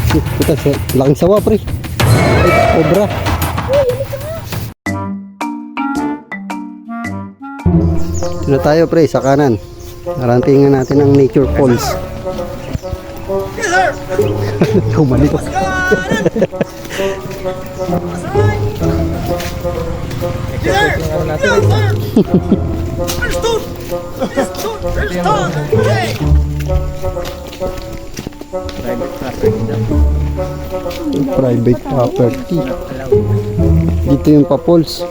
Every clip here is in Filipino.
Puta, laking sawa pre. Ay, cobra. Ito na tayo pre, sa kanan. Narantingan natin ang Nature Falls. Kumali ko. Private property. Dito yung pa-falls.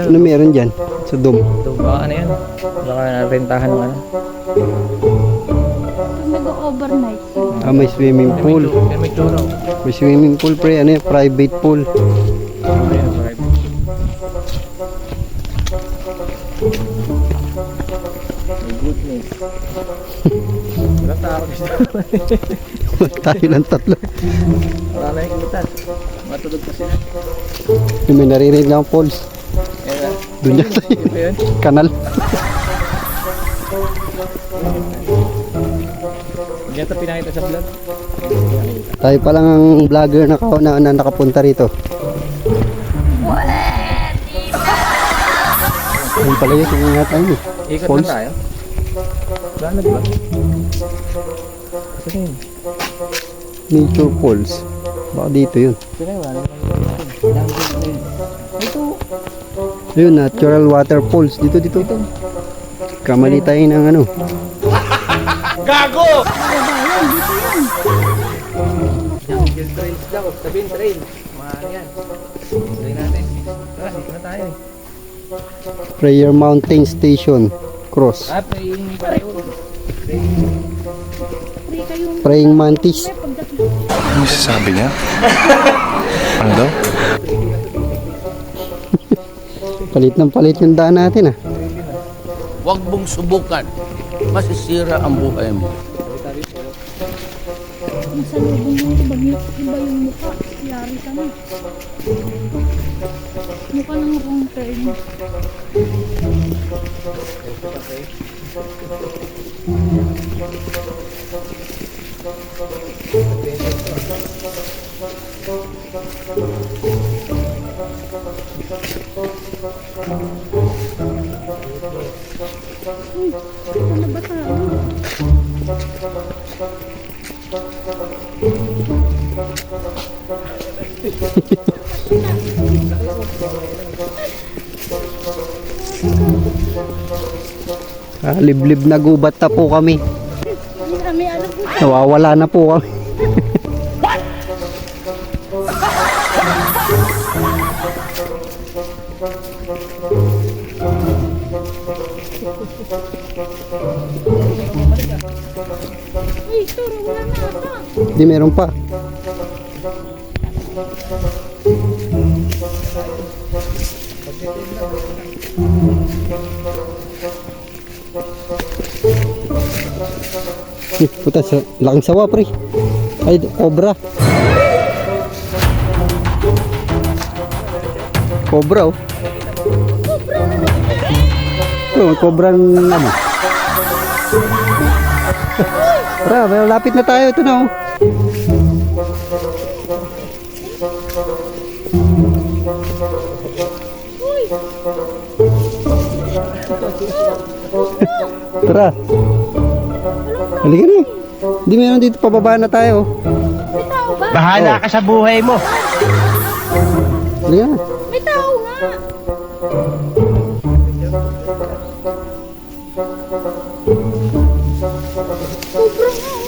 Ano meron dyan? Sa dome? Baka ano yan? Baka narentahan ng ano? Nag-overnight. Ah, may swimming pool. May turo. May swimming pool pre. Ano yan? Private pool. Ayan, private. Goodness. Walang tao gusto. Tayo lang tatlo. Wala na yung kitas. Matulog pa sila. Yung may naririnig lang falls. Ayan. Doon dyan tayo. Ito yun. Kanal. Hindi ito pinakita sa vlog. Tayo pa lang ang vlogger na nakapunta rito. Ayun pala yun, tingnan nga tayo. Ikot Falls. lang tayo. Saan na diba? Kasi yun. Nature Falls. Baka dito yun. Sino yun? Wala naman. Ito. Ayun, natural waterfalls. Dito. Kamali tayo ng ano. Gago! Jungle trails daw. Sabihin trail. Mga ano yan. Trail natin. Tara, dito na tayo. Prayer Mountain Station. Cross. Praying pareho. Praying Mantis. Ano sabi niya? Ano daw? Palit ng palit yung daan natin ah. Huwag mong subukan. Masisira ang buhay mo. Nasa lubong mo, iba yung mukha. Yari ka na. Mukha ng wrong turn. Ano ba tao? Liblib na gubat na po kami. Hindi kami alam kung Nawawala na po kami. Uy, turo, wala na ata. Hindi, meron pa. Puta, laking sawa pre. Ay, cobra. Cobra oh. Oh, cobra ng ano. Tara, malapit na tayo. Ito na oh. Tara. Halika na. Hindi meron dito, pababa na tayo. May tao ba? Bahala ka sa buhay mo. Halika na. May tao nga. Sobrang nga oh.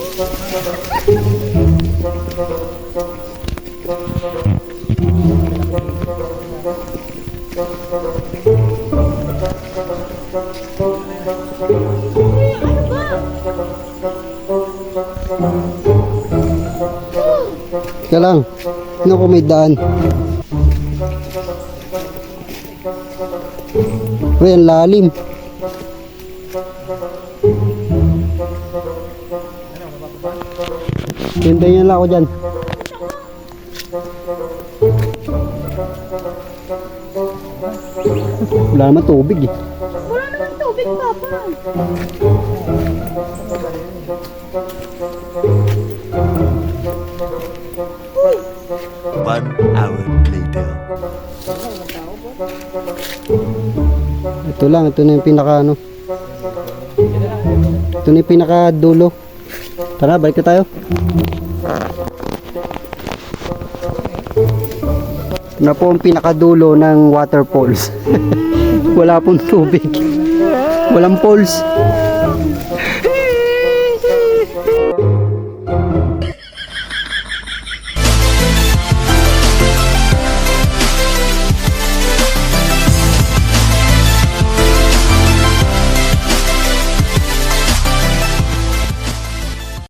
Teka lang. Naku, may daan. Pre, ang lalim. Hintayin lang ako dyan. Wala naman tubig eh. Wala naman tubig tubig, Papa. One hour later. Ito lang, ito na yung pinaka ano. Ito na yung pinaka dulo. Tara, balik na tayo. Ito na po ang pinakadulo ng waterfalls. Wala pong tubig. Walang falls.